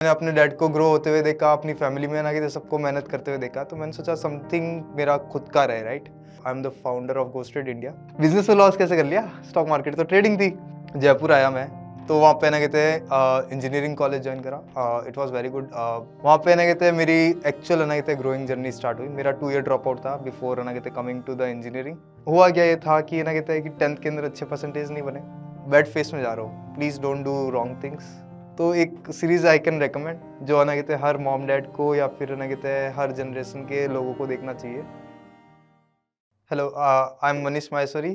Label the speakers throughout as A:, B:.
A: मैंने अपने डैड को ग्रो होते हुए देखा, अपनी फैमिली में ना कि सबको मेहनत करते हुए देखा, तो मैंने सोचा समथिंग मेरा खुद का रहे, right. I am the founder of Ghosted India. Business में लॉस कैसे कर लिया, स्टॉक मार्केट तो ट्रेडिंग थी। जयपुर आया मैं, तो वहाँ पे ना कहते इंजीनियरिंग कॉलेज ज्वाइन करा। It was very good. वहाँ पे ना कहते मेरी एक्चुअल ना कहते ग्रोइंग जर्नी स्टार्ट हुई। मेरा 2 ईयर ड्रॉप आउट था बिफोर ना कहते कमिंग टू द इंजीनियरिंग। हुआ क्या ये था कि ना कहते हैं कि 10th के अंदर अच्छे परसेंटेज नहीं बने, बैड फेस में जा रहा हूँ, please don't do wrong things. तो एक सीरीज आई कैन रेकमेंड जो ना कहते हर मॉम डैड को या फिर ना कहते हर जनरेशन के लोगों को देखना चाहिए। Hello, I am Manish Maheshwari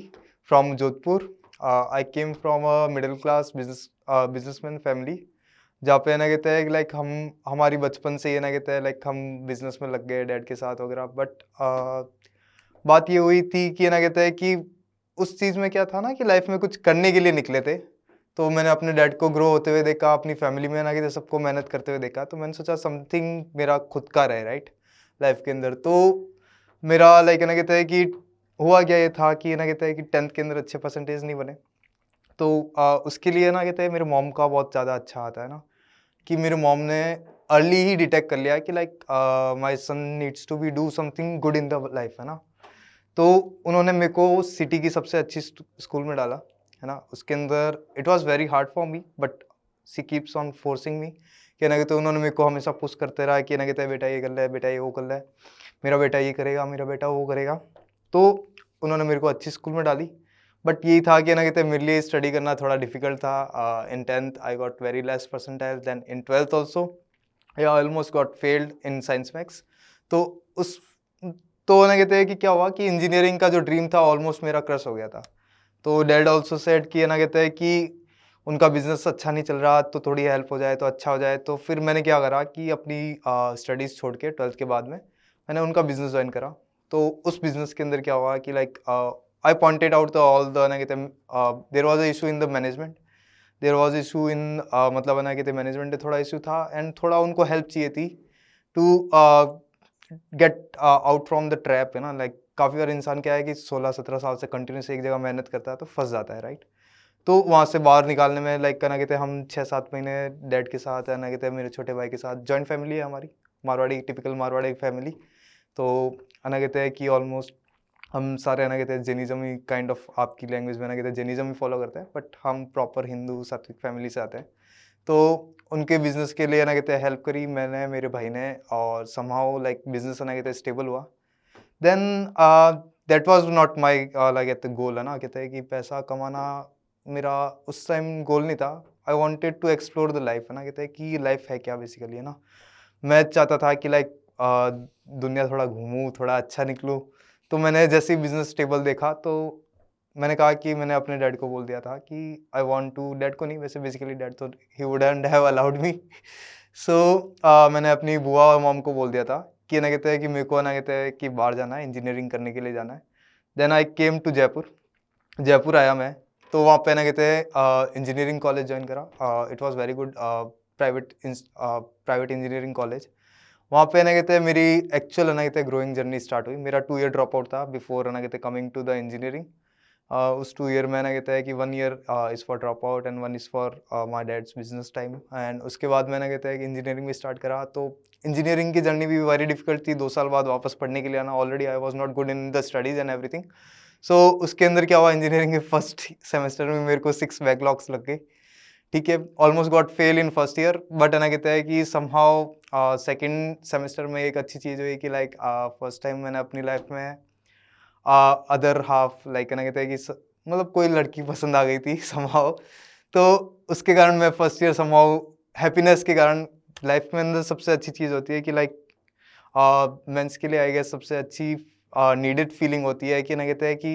A: from Jodhpur. I came from a middle class businessman family, जहाँ पे ना कहते हैं लाइक हमारी बचपन से ये ना कहते हैं लाइक हम बिजनेस में लग गए डैड के साथ वगैरह। बट बात ये हुई थी कि ना कहते हैं कि उस चीज़ में क्या था ना कि लाइफ में कुछ करने के लिए निकले थे। तो मैंने अपने डैड को ग्रो होते हुए देखा, अपनी फैमिली में ना कि सबको मेहनत करते हुए देखा, तो मैंने सोचा समथिंग मेरा खुद का रहे, राइट, लाइफ के अंदर। तो मेरा लाइक ना कहते हैं कि हुआ क्या ये था कि ना कहते हैं कि 10th के अंदर अच्छे परसेंटेज नहीं बने। तो उसके लिए ना कहते हैं मेरे मॉम का बहुत ज़्यादा अच्छा आता है ना, कि मेरे मॉम ने अर्ली ही डिटेक्ट कर लिया कि like my son needs to be do something good in the life, है ना। तो उन्होंने मेरे को सिटी की सबसे अच्छी स्कूल में डाला, है ना। उसके अंदर it was very hard for me, but she keeps on forcing me, कि ना कहते उन्होंने मेरे को हमेशा पुश करते रहा कि ना कहते बेटा ये कर ले, बेटा ये वो कर ले, मेरा बेटा ये करेगा, मेरा बेटा वो करेगा। तो उन्होंने मेरे को अच्छी स्कूल में डाली। बट यही था कि ना कहते मेरे लिए स्टडी करना थोड़ा डिफिकल्ट था। In 10th I got very less percentile, then in 12th also I almost got failed in science maths. तो उस तो ना कहते हैं कि क्या हुआ कि इंजीनियरिंग का जो ड्रीम था ऑलमोस्ट मेरा क्रश हो गया था। तो डैड ऑल्सो सेड कि ना कहते हैं कि उनका बिजनेस अच्छा नहीं चल रहा, तो थोड़ी हेल्प हो जाए तो अच्छा हो जाए। तो फिर मैंने क्या करा कि अपनी स्टडीज़ छोड़ के 12th के बाद में मैंने उनका बिजनेस ज्वाइन करा। तो उस बिजनेस के अंदर क्या हुआ कि like I pointed out the all the ना कहते there was a issue in the management, there was issue in मतलब ना कहते मैनेजमेंट में थोड़ा इशू था, एंड थोड़ा उनको हेल्प चाहिए थी to get out from the trap, है ना। लाइक काफ़ी बार इंसान क्या है कि 16-17 साल से कंटिन्यूस एक जगह मेहनत करता है तो फंस जाता है, राइट। तो वहाँ से बाहर निकालने में लाइक क्या ना कहते हैं हम 6-7 महीने डैड के साथ, है ना कहते हैं मेरे छोटे भाई के साथ, जॉइंट फैमिली है हमारी, मारवाड़ी, टिपिकल मारवाड़ी फैमिली। तो है ना कहते हैं कि ऑलमोस्ट हम सारे है ना कहते हैं जैनिज्म ही काइंड ऑफ, आपकी लैंग्वेज में ना कहते हैं जैनिज्म ही फॉलो करते हैं, बट हम प्रॉपर हिंदू सात्विक फैमिली से आते हैं। तो उनके बिजनेस के लिए ना कहते हैं हेल्प करी मैंने, मेरे भाई ने, और समहाउ लाइक बिजनेस ना कहते हैं स्टेबल हुआ। Then that was not my like कहते गोल, है ना कहते हैं कि पैसा कमाना मेरा उस टाइम गोल नहीं था। I wanted to explore the life, है ना कहते हैं कि लाइफ है क्या बेसिकली, है ना। मैं चाहता था कि लाइक दुनिया थोड़ा घूमूं, थोड़ा अच्छा निकलूं। तो मैंने जैसे ही बिजनेस स्टेबल देखा तो मैंने कहा कि मैंने अपने डैड को बोल दिया था कि आई वांट टू, डैड को नहीं वैसे बेसिकली डैड तो he wouldn't have allowed me. So मैंने अपनी बुआ और मॉम को बोल दिया था कि ना कहते हैं कि मेरे को ना कहते हैं कि बाहर जाना है, इंजीनियरिंग करने के लिए जाना है। Then I came to Jaipur. Jaipur आया मैं, तो वहाँ पे ना कहते हैं इंजीनियरिंग कॉलेज ज्वाइन करा। It was very good, private engineering college. वहाँ पे ना कहते हैं मेरी एक्चुअल ना कहते हैं ग्रोइंग जर्नी स्टार्ट हुई। मेरा 2 ईयर ड्रॉप आउट था बिफोर ना कहते कमिंग टू द इंजीनियरिंग। उस 2 ईयर में ना कहता है कि 1 year is for drop out and 1 is for my dad's business time. And उसके बाद मैंने कहता है कि इंजीनियरिंग में स्टार्ट करा। तो इंजीनियरिंग की जर्नी भी वेरी डिफिकल्ट थी, 2 साल बाद वापस पढ़ने के लिए आना। Already I was not good in the studies and everything. So उसके अंदर क्या हुआ, इंजीनियरिंग के फर्स्ट सेमेस्टर में मेरे को 6 बैकलॉग्स लग गई। ठीक है, almost got fail in first year, but ना कहता है कि समहाउ सेकेंड सेमेस्टर में एक अच्छी चीज़ हुई कि लाइक फर्स्ट टाइम मैंने अपनी लाइफ में अदर हाफ लाइक ना कहते हैं कि मतलब कोई लड़की पसंद आ गई थी समहाउ। तो उसके कारण मैं फर्स्ट ईयर समहाउ हैप्पीनेस के कारण, लाइफ में अंदर सबसे अच्छी चीज़ होती है कि लाइक मेंस के लिए आई गेस सबसे अच्छी नीडेड फीलिंग होती है कि ना कहते हैं कि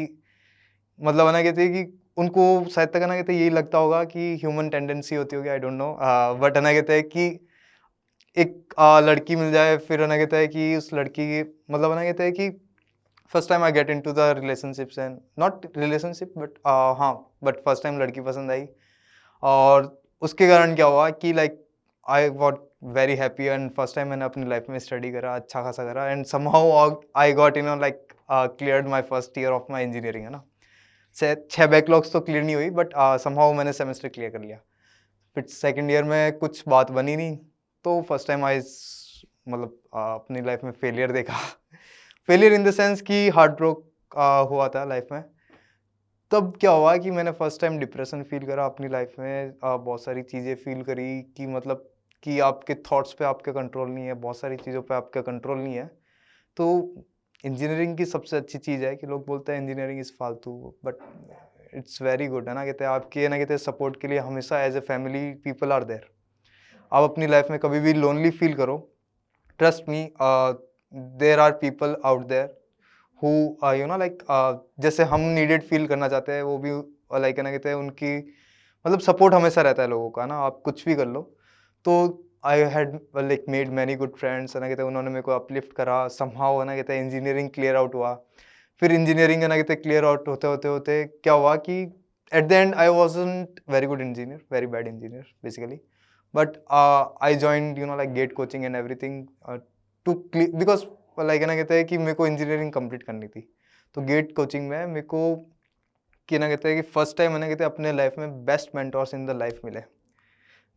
A: मतलब है ना कहते हैं कि उनको शायद तक है ना कहते हैं यही लगता होगा कि ह्यूमन टेंडेंसी होती होगी, आई डोंट नो। बट है ना कहते हैं कि एक लड़की मिल जाए, फिर है ना कहता है कि उस लड़की की मतलब है ना कहते हैं कि first time I get into the relationships and not relationship but हाँ, बट फर्स्ट टाइम लड़की पसंद आई। और उसके कारण क्या हुआ कि like I got very happy and first time मैंने अपनी लाइफ में स्टडी करा, अच्छा खासा करा, and somehow I got like cleared my first year of my engineering, है ना। 6 बैकलॉग्स तो क्लियर नहीं हुई, बट समहाउ मैंने सेमेस्टर क्लियर कर लिया। फिर सेकेंड ईयर में कुछ बात बनी नहीं, तो फर्स्ट टाइम मतलब अपनी लाइफ में फेलियर देखा। फेलियर इन द सेंस कि हार्ट ब्रोक हुआ था लाइफ में। तब क्या हुआ कि मैंने फर्स्ट टाइम डिप्रेशन फील करा अपनी लाइफ में। बहुत सारी चीज़ें फील करी कि मतलब कि आपके थॉट्स पे आपका कंट्रोल नहीं है, बहुत सारी चीज़ों पे आपका कंट्रोल नहीं है। तो इंजीनियरिंग की सबसे अच्छी चीज़ है कि लोग बोलते हैं इंजीनियरिंग इज़ फालतू, बट इट्स वेरी गुड, है ना, कहते हैं आपके ना कहते हैं सपोर्ट के लिए हमेशा as a family people are there. आप अपनी लाइफ में कभी भी लोनली फील करो, trust me, there are people out there who you know like, जैसे हम नीडेड फील करना चाहते हैं वो भी लाइक है ना कहते हैं उनकी मतलब सपोर्ट हमेशा रहता है लोगों का ना, आप कुछ भी कर लो। तो I had like made many good friends, है ना कहते हैं उन्होंने मेरे को अपलिफ्ट करा समहाउ, है ना कहते हैं इंजीनियरिंग क्लियर आउट हुआ। फिर इंजीनियरिंग है ना कहते हैं क्लियर आउट होते होते होते क्या हुआ कि at the end I wasn't very good engineer, very bad engineer basically, but I joined you know like get coaching and everything to because like है ना कहते हैं कि मेरे को इंजीनियरिंग कंप्लीट करनी थी। तो गेट कोचिंग में मेरे को कि ना कहते हैं कि फर्स्ट टाइम है ना कहते हैं अपने लाइफ में best mentors in the life मिले,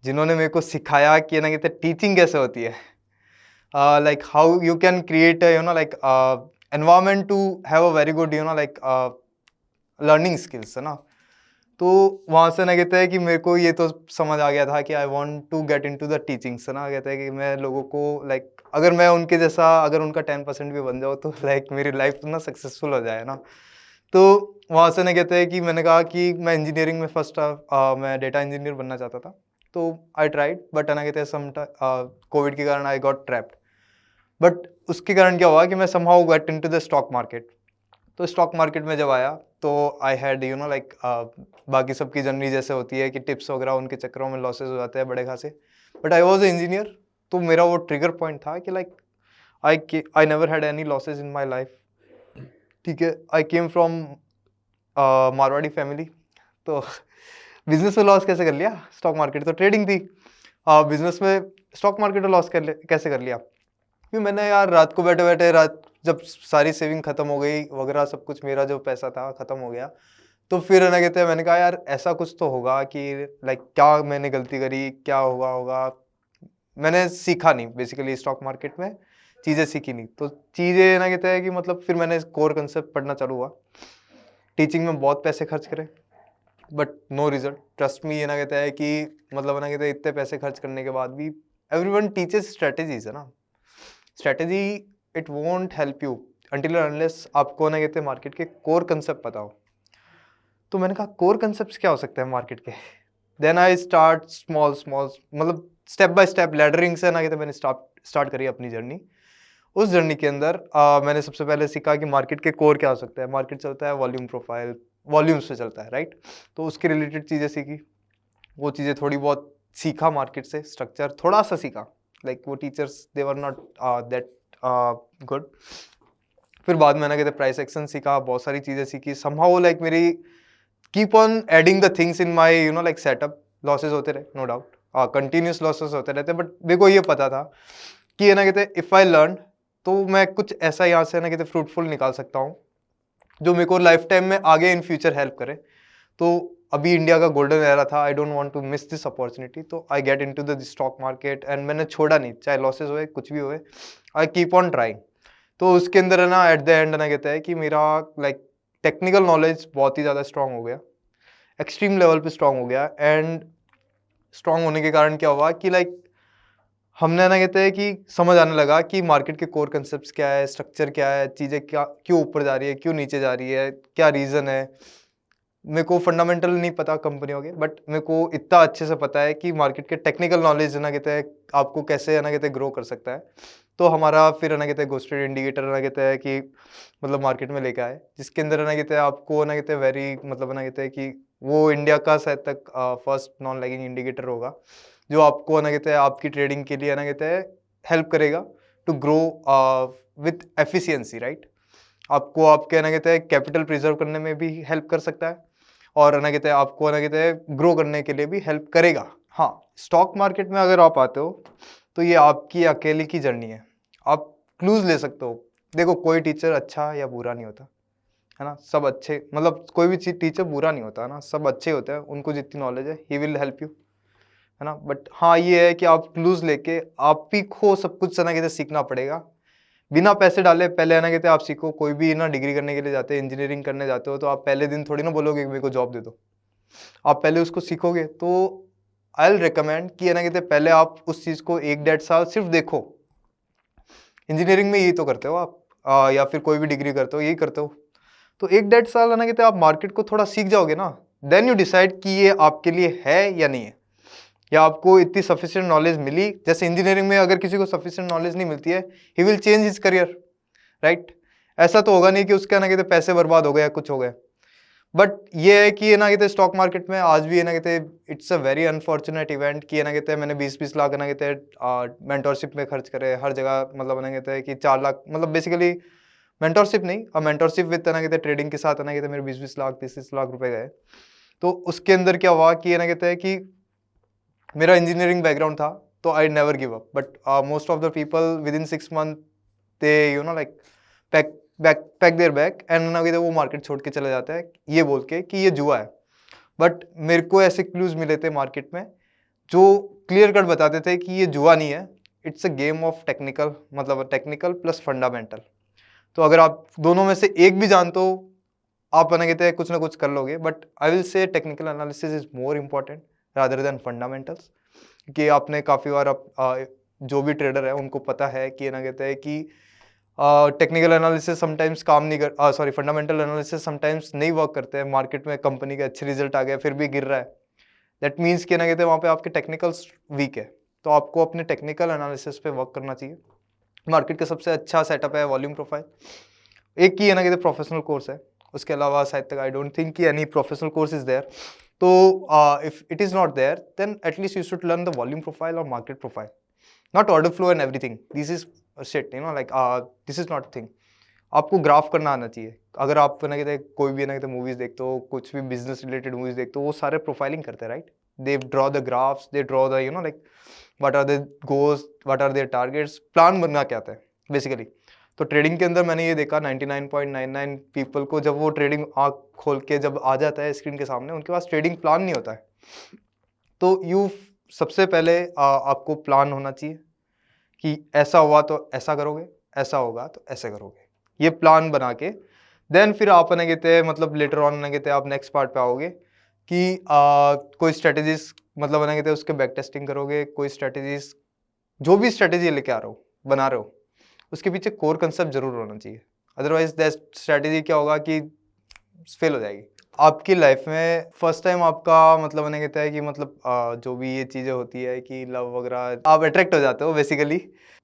A: जिन्होंने मेरे को सिखाया कि ना कहते हैं टीचिंग कैसे होती है, like how you can create you know like environment to have a very good you know like learning skills, है ना। तो वहाँ से ना कहते हैं कि मेरे को ये तो समझ आ गया था कि I want to get into the teachings, है ना, कहते हैं कि मैं लोगों को लाइक अगर मैं उनके जैसा अगर उनका 10% भी बन जाओ तो लाइक मेरी लाइफ ना सक्सेसफुल हो जाए ना। तो वहाँ से ना कहते हैं कि मैंने कहा कि मैं इंजीनियरिंग में फर्स्ट मैं डेटा इंजीनियर बनना चाहता था। तो आई ट्राइड, बट है ना कहते हैं सम कोविड के कारण आई गॉट ट्रैप्ड। बट उसके कारण क्या हुआ कि मैं somehow gate into the stock market. तो स्टॉक मार्केट में जब आया तो I had you know like बाकी सबकी जर्नी जैसे होती है कि टिप्स वगैरह उनके चक्करों में लॉसेज हो जाते हैं बड़े खासे, but I was a engineer. तो मेरा वो ट्रिगर पॉइंट था कि like I never had any losses in my life, ठीक है। आई केम फ्रॉम मारवाड़ी फैमिली। तो बिजनेस में लॉस कैसे कर लिया, स्टॉक मार्केट तो ट्रेडिंग थी, बिजनेस में स्टॉक मार्केट में लॉस कैसे कर लिया। फिर मैंने यार रात को बैठे बैठे रात जब सारी सेविंग खत्म हो गई वगैरह सब कुछ, मेरा जो पैसा था खत्म हो गया, तो फिर है ना कहते हैं मैंने कहा यार ऐसा कुछ तो होगा कि लाइक क्या मैंने गलती करी, क्या हुआ होगा। मैंने सीखा नहीं बेसिकली स्टॉक मार्केट में, चीज़ें सीखी नहीं। तो चीज़ें ना कहते हैं कि मतलब फिर मैंने कोर कंसेप्ट पढ़ना चालू हुआ, टीचिंग में बहुत पैसे खर्च करे but no result. Trust me, ये ना कहता है कि मतलब ना कहते हैं इतने पैसे खर्च करने के बाद भी एवरीवन टीचेस स्ट्रेटेजीज, है ना। Strategy it won't help you until unless आपको ना कहते हैं मार्केट के कोर कंसेप्ट पता हो। तो मैंने कहा कोर कंसेप्ट क्या हो सकते हैं मार्केट के। Then I start small small मतलब स्टेप बाय स्टेप लैडरिंग से ना कहते मैंने स्टार्ट करी अपनी जर्नी। उस जर्नी के अंदर मैंने सबसे पहले सीखा कि मार्केट के कोर क्या हो सकता है। मार्केट चलता है वॉल्यूम प्रोफाइल, वॉल्यूम्स पे चलता है, राइट। तो उसके रिलेटेड चीज़ें सीखी, वो चीज़ें थोड़ी बहुत सीखा मार्केट से, स्ट्रक्चर थोड़ा सा सीखा, लाइक वो teachers they were not that good. फिर बाद में ना कहते प्राइस एक्शन सीखा, बहुत सारी चीज़ें सीखी। समहाउ लाइक मेरी keep on adding the things in my you know like setup. Losses होते रहे नो डाउट, कंटिन्यूस लॉसेज होते रहते, बट मेरे को ये पता था कि ये ना कहते इफ़ आई लर्न तो मैं कुछ ऐसा यहाँ से ना कहते फ्रूटफुल निकाल सकता हूँ जो मेरे को लाइफ टाइम में आगे इन फ्यूचर हेल्प करे। तो अभी इंडिया का गोल्डन एरा था, I don't want to miss this opportunity. तो I get into the stock market and मैंने छोड़ा नहीं, चाहे लॉसेज हुए कुछ भी हुए, आई कीप ऑन ट्राइंग। तो उसके अंदर है ना एट द एंड ना कहता है कि मेरा लाइक टेक्निकल नॉलेज बहुत ही ज़्यादा स्ट्रांग हो गया, एक्सट्रीम लेवल पे स्ट्रांग हो गया। एंड स्ट्रांग होने के कारण क्या हुआ कि लाइक हमने ना कहते हैं कि समझ आने लगा कि मार्केट के कोर कंसेप्ट्स क्या है, स्ट्रक्चर क्या है, चीज़ें क्या क्यों ऊपर जा रही है, क्यों नीचे जा रही है, क्या रीज़न है। मेरे को फंडामेंटल नहीं पता कंपनियों के, बट मेरे को इतना अच्छे से पता है कि मार्केट के टेक्निकल नॉलेज ना कहते हैं आपको कैसे ना कहते ग्रो कर सकता है। तो हमारा फिर ना कहते हैं गोस्टेड इंडिकेटर ना कहते हैं कि मतलब मार्केट में लेके आए, जिसके अंदर ना कहते हैं आपको ना कहते हैं वेरी मतलब ना कहते हैं कि वो इंडिया का शायद तक फर्स्ट नॉन लैगिंग इंडिकेटर होगा जो आपको ना कहते हैं आपकी ट्रेडिंग के लिए ना कहते हैं हेल्प करेगा to grow with efficiency, right. आपको आपके ना कहते हैं कैपिटल प्रिजर्व करने में भी हेल्प कर सकता है और ना कहते हैं आपको ना कहते हैं ग्रो करने के लिए भी हेल्प करेगा। हाँ, स्टॉक मार्केट में अगर आप आते हो तो ये आपकी अकेले की जर्नी है, आप क्लूज ले सकते हो। देखो कोई टीचर अच्छा या बुरा नहीं होता, है ना, सब अच्छे मतलब कोई भी टीचर बुरा नहीं होता, है ना, सब अच्छे होते हैं, उनको जितनी नॉलेज है ही विल हेल्प यू, है ना। बट हाँ ये है कि आप क्लूज लेके आप ही को सब कुछ है ना कहते सीखना पड़ेगा, बिना पैसे डाले। पहले है ना कहते आप सीखो, कोई भी ना डिग्री करने के लिए जाते हैं, इंजीनियरिंग करने जाते हो, तो आप पहले दिन थोड़ी ना बोलोगे कि मेरे को जॉब दे दो। आप पहले उसको सीखोगे। तो आई विल रिकमेंड कि है ना कहते पहले आप उस चीज़ को 1-1.5 साल सिर्फ देखो। इंजीनियरिंग में यही तो करते हो आप, या फिर कोई भी डिग्री करते हो यही करते हो। तो 1-1.5 साल है ना कहते आप मार्केट को थोड़ा सीख जाओगे ना, देन यू डिसाइड कि ये आपके लिए है या नहीं है, या आपको इतनी सफिशिएंट नॉलेज मिली। जैसे इंजीनियरिंग में अगर किसी को सफिशिएंट नॉलेज नहीं मिलती है, he will change his career, right. ऐसा तो होगा नहीं कि उसका ना कहते पैसे बर्बाद हो गए या कुछ हो गया। बट ये है कि ये ना कहते स्टॉक मार्केट में आज भी है ना कहते it's a very unfortunate event कि है ना कहते मैंने 20-20 लाख ना कहते मेंटोरशिप में खर्च करे हर जगह, मतलब ना कहते हैं कि 4 लाख, मतलब बेसिकली मेंटोरशिप नहीं, मेंटोरशिप विद ना कहते ट्रेडिंग के साथ है ना कहते मेरे 20-20 लाख 30-30 लाख रुपए गए। तो उसके अंदर क्या हुआ कि ये ना कहते हैं कि मेरा इंजीनियरिंग बैकग्राउंड था, तो I never give up. But most of the people within 6 month they you know like pack their bag and ना कहते वो मार्केट छोड़ के चले जाता है ये बोल के कि ये जुआ है। बट मेरे को ऐसे क्लूज मिले थे मार्केट में जो क्लियर कट बताते थे कि ये जुआ नहीं है, it's a game of technical, मतलब टेक्निकल प्लस फंडामेंटल। तो अगर आप दोनों में से एक भी जानते हो, आप बना कहते हैं कुछ ना कुछ कर लोगे। But I will say technical analysis is more important rather than fundamentals. कि आपने काफ़ी बार जो भी ट्रेडर है उनको पता है कि ना कहते हैं कि टेक्निकल एनालिसिस समटाइम्स काम नहीं कर, सॉरी फंडामेंटल एनालिसिस समटाइम्स नहीं वर्क करते हैं। मार्केट में कंपनी के अच्छे रिजल्ट आ गए फिर भी गिर रहा है, दैट मीन्स कि ना कहते हैं वहाँ पे आपके टेक्निकल्स वीक है। तो आपको अपने टेक्निकल एनालिसिस पे वर्क करना चाहिए। मार्केट का सबसे अच्छा सेटअप है वॉल्यूम प्रोफाइल, एक ही है ना कहते प्रोफेशनल कोर्स है, उसके अलावा शायद तक आई डोंट थिंक कि any professional course is there. तो if it is not there then at least you should learn the volume profile और market profile, not order flow and everything. This is shit, you know like this is not thing. आपको graph करना आना चाहिए। अगर आप ना कहते कोई भी ना कहते मूवीज देखते हो, कुछ भी बिजनेस रिलेटेड मूवीज देखते हो, वो सारे प्रोफाइलिंग करते हैं, right. They draw the graphs, they draw the you know like what are the goals, what are their targets, plan बनना क्या आता है बेसिकली। तो ट्रेडिंग के अंदर मैंने ये देखा 99.99 पीपल को, जब वो ट्रेडिंग आँख खोल के जब आ जाता है स्क्रीन के सामने, उनके पास ट्रेडिंग प्लान नहीं होता है। तो सबसे पहले आपको प्लान होना चाहिए कि ऐसा हुआ तो ऐसा करोगे, ऐसा होगा तो ऐसे करोगे, ये प्लान बना के देन फिर आप ना कहते हैं मतलब लेटर ऑन ना कहते हैं आप नेक्स्ट पार्ट पे आओगे कि कोई स्ट्रेटेजीज, मतलब ना कहते हैं उसके बैक टेस्टिंग करोगे। कोई स्ट्रेटेजीज, जो भी स्ट्रेटेजी लेके आ रहे हो बना रहे हो, उसके पीछे कोर कंसेप्ट जरूर होना चाहिए। अदरवाइज दैट स्ट्रेटेजी क्या होगा कि फेल हो जाएगी। आपकी लाइफ में फर्स्ट टाइम आपका मतलब मैंने कहता है कि मतलब जो भी ये चीज़ें होती है कि लव वगैरह, आप अट्रैक्ट हो जाते हो basically.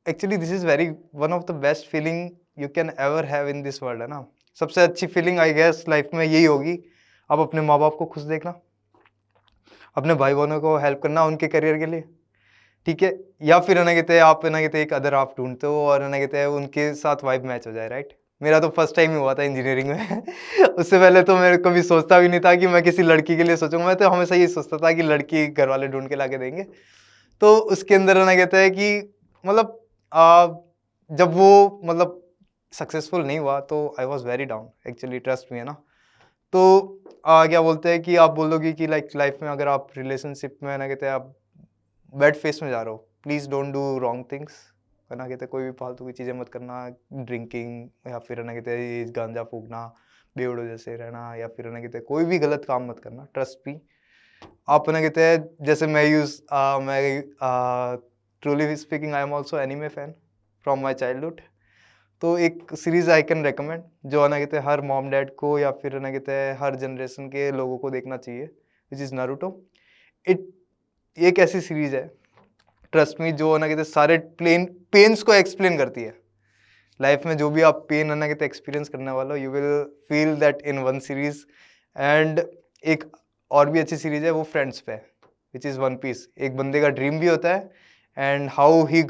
A: Actually this is very one of the best feeling you can ever have in this world, है ना। सबसे अच्छी फीलिंग आई गेस लाइफ में यही होगी, आप अपने माँ बाप को खुश देखना, अपने भाई बहनों को हेल्प करना उनके करियर के लिए, ठीक है। या फिर ना कहते हैं आप ना कहते एक अदर आप ढूंढते हो और ना कहते हैं उनके साथ वाइब मैच हो जाए, राइट। मेरा तो फर्स्ट टाइम ही हुआ था इंजीनियरिंग में उससे पहले तो मेरे कभी सोचता भी नहीं था कि मैं किसी लड़की के लिए सोचूंगा। मैं तो हमेशा ये सोचता था कि लड़की घर वाले ढूंढ के ला के देंगे। तो उसके अंदर ना कहते हैं कि मतलब जब वो मतलब सक्सेसफुल नहीं हुआ तो I was very down actually, trust me, है ना। तो क्या बोलते हैं कि आप बोलोगे कि लाइक लाइफ में अगर आप रिलेशनशिप में ना कहते हैं आप बैड फेस में जा रहे हो, please don't do wrong things, है ना। कहते कोई भी फालतू की चीज़ें मत करना, ड्रिंकिंग या फिर ना कहते ये गांजा फूकना, बेवड़ों जैसे रहना, या फिर ना कहते कोई भी गलत काम मत करना। ट्रस्ट मी, आप ना कहते हैं जैसे मैं truly speaking I am also anime fan from my childhood. तो एक सीरीज़ आई कैन रिकमेंड जो ना कहते हैं हर मॉम डैड को या फिर ना कहते हैं हर जनरेशन के लोगों को देखना चाहिए, विच इज़ नारुतो। इट एक ऐसी सीरीज है, ट्रस्ट मी, जो ना कहते सारे पेन्स को एक्सप्लेन करती है। लाइफ में जो भी आप पेन है ना कहते एक्सपीरियंस करने वाला हो, you will feel that in one series. And एक और भी अच्छी सीरीज है वो फ्रेंड्स पे, विच इज़ वन पीस। एक बंदे का ड्रीम भी होता है and how he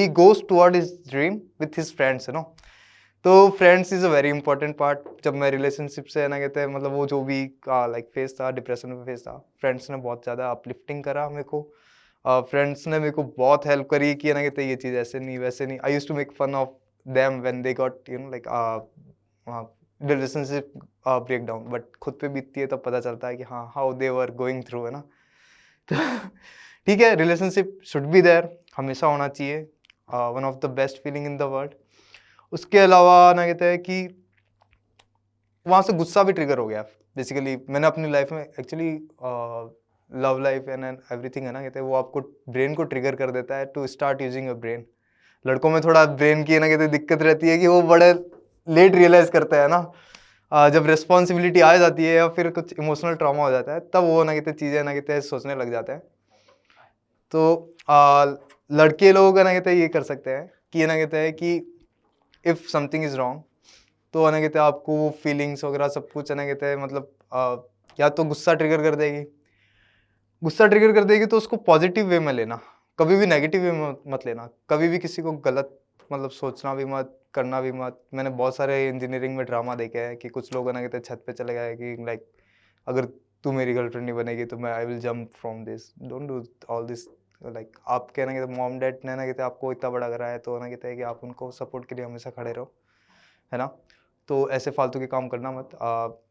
A: goes toward his dream with his friends, you know. तो friends is a very important part. जब मैं रिलेशनशिप से है ना कहते हैं मतलब वो जो भी लाइक फेस था, डिप्रेशन में फेस था, फ्रेंड्स ने बहुत ज़्यादा अपलिफ्टिंग करा मेरे को। फ्रेंड्स ने मेरे को बहुत हेल्प करी कि ना कहते ये चीज़ ऐसे नहीं वैसे नहीं। I use to make fun of them when they got you know like relationship break down, but खुद पे बीतती है तब पता चलता है कि हाँ how they were going through, है ना। तो ठीक है, रिलेशनशिप शुड बी देयर, हमेशा होना चाहिए, one of the best feeling in the world. उसके अलावा ना कहते हैं कि वहाँ से गुस्सा भी ट्रिगर हो गया। बेसिकली मैंने अपनी लाइफ में actually love life and everything है ना, कहते हैं वो आपको ब्रेन को ट्रिगर कर देता है to start using your brain. लड़कों में थोड़ा ब्रेन की ना कहते हैं दिक्कत रहती है कि वो बड़े लेट रियलाइज करते हैं ना, जब रिस्पॉन्सिबिलिटी आ जाती है या फिर कुछ इमोशनल ट्रॉमा हो जाता है तब वो ना कहते चीज़ें ना कहते सोचने लग जाते हैं। तो लड़के लोग ना कहते ये कर सकते हैं कि ये ना कहते हैं कि इफ़ समथिंग इज़ रॉन्ग तो ना कहते आपको वो फीलिंग्स वगैरह सब कुछ ना कहते हैं मतलब या तो गुस्सा ट्रिगर कर देगी, गुस्सा ट्रिगर कर देगी तो उसको पॉजिटिव वे में लेना, कभी भी नेगेटिव वे में मत लेना, कभी भी किसी को गलत मतलब सोचना भी मत, करना भी मत। मैंने बहुत सारे इंजीनियरिंग में ड्रामा देखे हैं कि कुछ लोग ना कहते छत पे चले गए कि लाइक अगर तू मेरी गर्लफ्रेंड नहीं बनेगी तो मैं I will jump from this, don't do all this. Like आप कहना कहते मॉम डैड ने ना कहते आपको इतना बड़ा करा है तो ना कहते हैं कि आप उनको सपोर्ट के लिए हमेशा खड़े रहो, है ना। तो ऐसे फालतू के काम करना मत।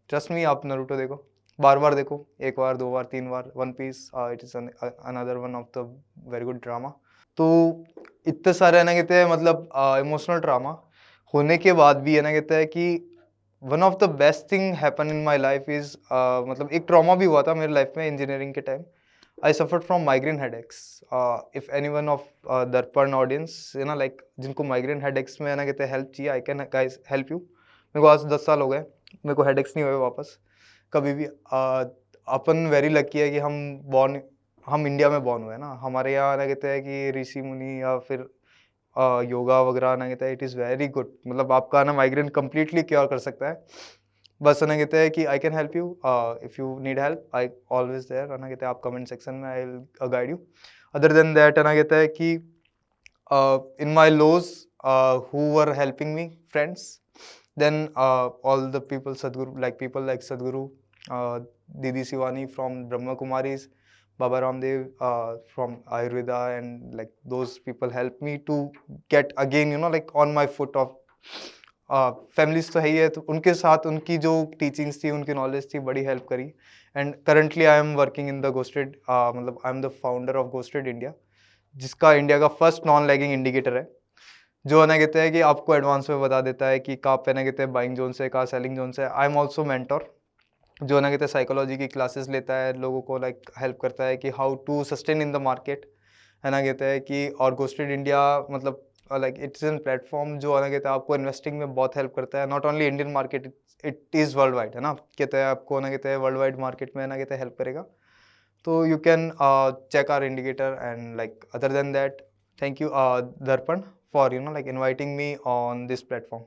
A: ट्रस्ट मी, आप नरूटो देखो, बार बार देखो, एक बार, दो बार, तीन बार। One Piece, it is another one of the very good drama. तो इतने सारे है ना कहते हैं मतलब इमोशनल ड्रामा होने के बाद भी है ना कहते हैं कि one of the best thing happen in my life is मतलब एक ट्रॉमा भी हुआ था मेरे लाइफ में इंजीनियरिंग के time. I suffered from migraine headaches. If any one of दर्पण ऑडियंस है ना लाइक जिनको माइग्रेन हेडेक्स में है ना कहते हैं हेल्प चाहिए, I can guys help you. मेरे को आज 10 साल हो गए, मेरे को हेडेक्स नहीं हुए वापस कभी भी। अपन वेरी लकी है कि हम इंडिया में बॉर्न हुए हैं ना, हमारे यहाँ ना कहते हैं कि ऋषि मुनि या फिर योगा वगैरह ना कहते हैं इट इज़ वेरी गुड, मतलब आपका ना माइग्रेन कम्प्लीटली क्योर कर सकता है। बस ना कहते हैं कि I can help you, if you need help I always there, ना कहते हैं आप कमेंट सेक्शन में I will guide you. Other than that ना कहता है कि in my lows who were helping me friends, then all the people Sadhguru, like people like Sadhguru, Didi Shivani from Brahma Kumaris, Baba Ramdev from Ayurveda, and like those people helped me to get again like on my foot of families तो है ही है, तो उनके साथ उनकी जो teachings थी, उनकी नॉलेज थी, बड़ी हेल्प करी। And currently I am working in the Ghosted, मतलब I am the founder of Ghosted India, जिसका इंडिया का फर्स्ट नॉन लैगिंग इंडिकेटर है, जो है ना कहते हैं कि आपको एडवांस में बता देता है कि कहाँ पे ना कहते हैं बाइंग जोन से, कहाँ सेलिंग जोन से। आई एम ऑल्सो मेंटोर, जो ना कहते हैं साइकोलॉजी की क्लासेस लेता है, लोगों को लाइक हेल्प करता है कि how to sustain in the market, है ना कहते हैं कि। और गोस्टेड इंडिया मतलब लाइक इट्स एन प्लेटफॉर्म जो है ना कहते हैं आपको इन्वेस्टिंग में बहुत हेल्प करता है, not only Indian market, it is world wide, है ना कहते हैं आपको ना कहते हैं वर्ल्ड वाइड मार्केट में ना कहते हैं हेल्प करेगा। तो you can check our indicator, and like other than that, thank you Darpan for like inviting me on this platform.